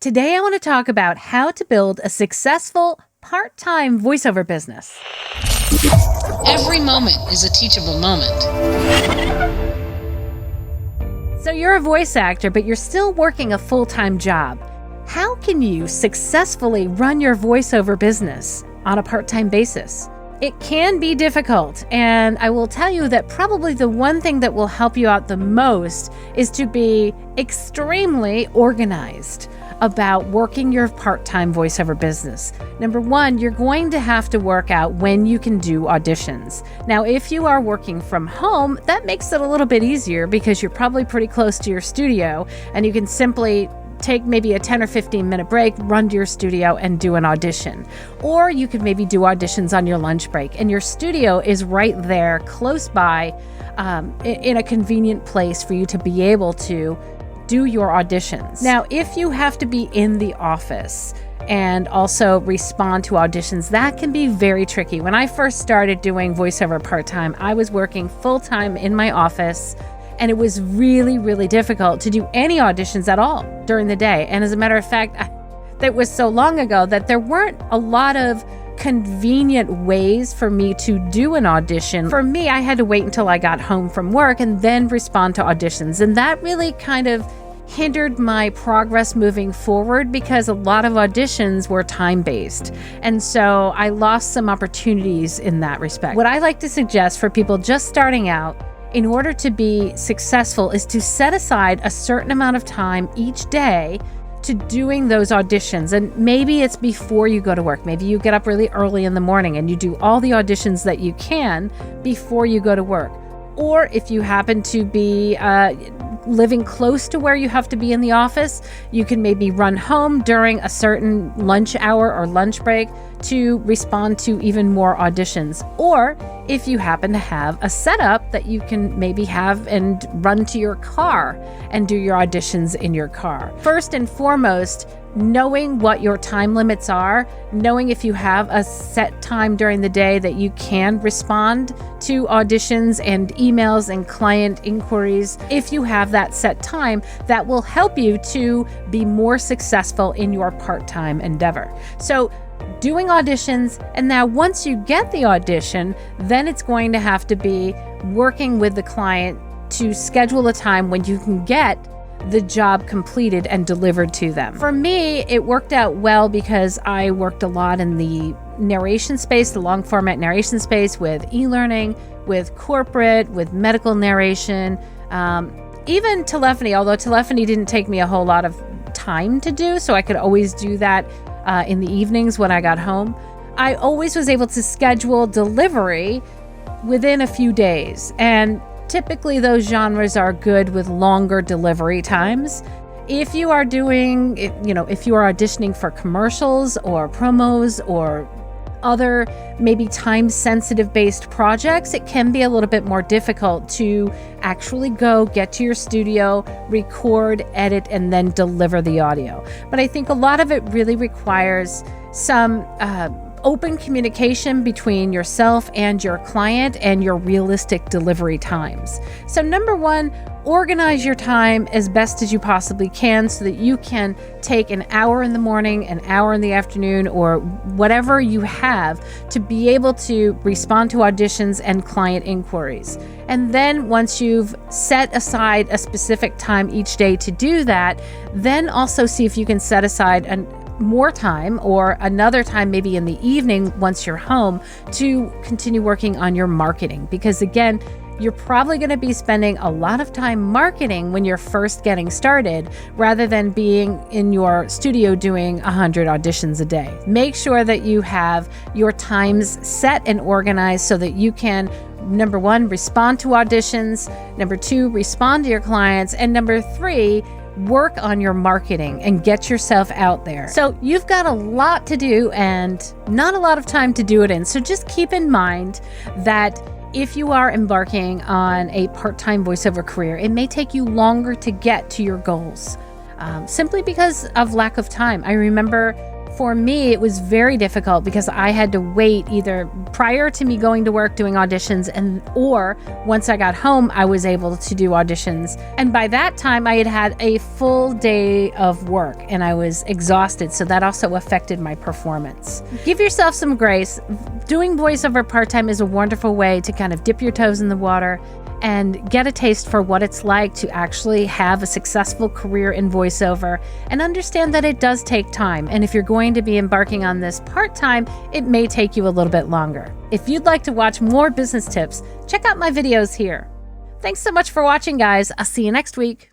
Today, I want to talk about how to build a successful part-time voiceover business. Every moment is a teachable moment. So you're a voice actor, but you're still working a full-time job. How can you successfully run your voiceover business on a part-time basis? It can be difficult, and I will tell you that probably the one thing that will help you out the most is to be extremely organized about working your part-time voiceover business. Number one, you're going to have to work out when you can do auditions. Now, if you are working from home, that makes it a little bit easier because you're probably pretty close to your studio and you can simply take maybe a 10 or 15 minute break, run to your studio and do an audition. Or you could maybe do auditions on your lunch break and your studio is right there close by in a convenient place for you to be able to do your auditions. Now, if you have to be in the office and also respond to auditions, that can be very tricky. When I first started doing voiceover part-time, I was working full-time in my office, and it was really, really difficult to do any auditions at all during the day. And as a matter of fact, that was so long ago that there weren't a lot of convenient ways for me to do an audition. For me, I had to wait until I got home from work and then respond to auditions. And that really kind of hindered my progress moving forward because a lot of auditions were time-based. And so I lost some opportunities in that respect. What I like to suggest for people just starting out in order to be successful is to set aside a certain amount of time each day to doing those auditions. And maybe it's before you go to work. Maybe you get up really early in the morning and you do all the auditions that you can before you go to work. Or if you happen to be living close to where you have to be in the office, you can maybe run home during a certain lunch hour or lunch break to respond to even more auditions. Or if you happen to have a setup that you can maybe have and run to your car and do your auditions in your car. First and foremost, knowing what your time limits are, knowing if you have a set time during the day that you can respond to auditions and emails and client inquiries. If you have that set time, that will help you to be more successful in your part-time endeavor. So doing auditions, and now once you get the audition, then it's going to have to be working with the client to schedule a time when you can get the job completed and delivered to them. For me, it worked out well because I worked a lot in the narration space, the long format narration space with e-learning, with corporate, with medical narration, even telephony, although telephony didn't take me a whole lot of time to do, so I could always do that in the evenings when I got home. I always was able to schedule delivery within a few days, and typically those genres are good with longer delivery times. If you are doing, if you are auditioning for commercials or promos or other maybe time-sensitive based projects, it can be a little bit more difficult to actually go get to your studio, record, edit, and then deliver the audio. But I think a lot of it really requires some open communication between yourself and your client and your realistic delivery times. So number one, organize your time as best as you possibly can so that you can take an hour in the morning, an hour in the afternoon, or whatever you have to be able to respond to auditions and client inquiries. And then once you've set aside a specific time each day to do that, then also see if you can set aside more time or another time maybe in the evening once you're home to continue working on your marketing. Because again, you're probably going to be spending a lot of time marketing when you're first getting started rather than being in your studio doing 100 auditions a day. Make sure that you have your times set and organized so that you can, number one, respond to auditions, number two, respond to your clients, and number three, work on your marketing and get yourself out there. So you've got a lot to do and not a lot of time to do it in. So just keep in mind that if you are embarking on a part-time voiceover career, it may take you longer to get to your goals simply because of lack of time. I remember For me, it was very difficult because I had to wait either prior to me going to work doing auditions or once I got home, I was able to do auditions. And by that time, I had had a full day of work and I was exhausted. So that also affected my performance. Give yourself some grace. Doing voiceover part-time is a wonderful way to kind of dip your toes in the water and get a taste for what it's like to actually have a successful career in voiceover, and understand that it does take time. And if you're going to be embarking on this part-time, it may take you a little bit longer. If you'd like to watch more business tips, check out my videos here. Thanks so much for watching, guys. I'll see you next week.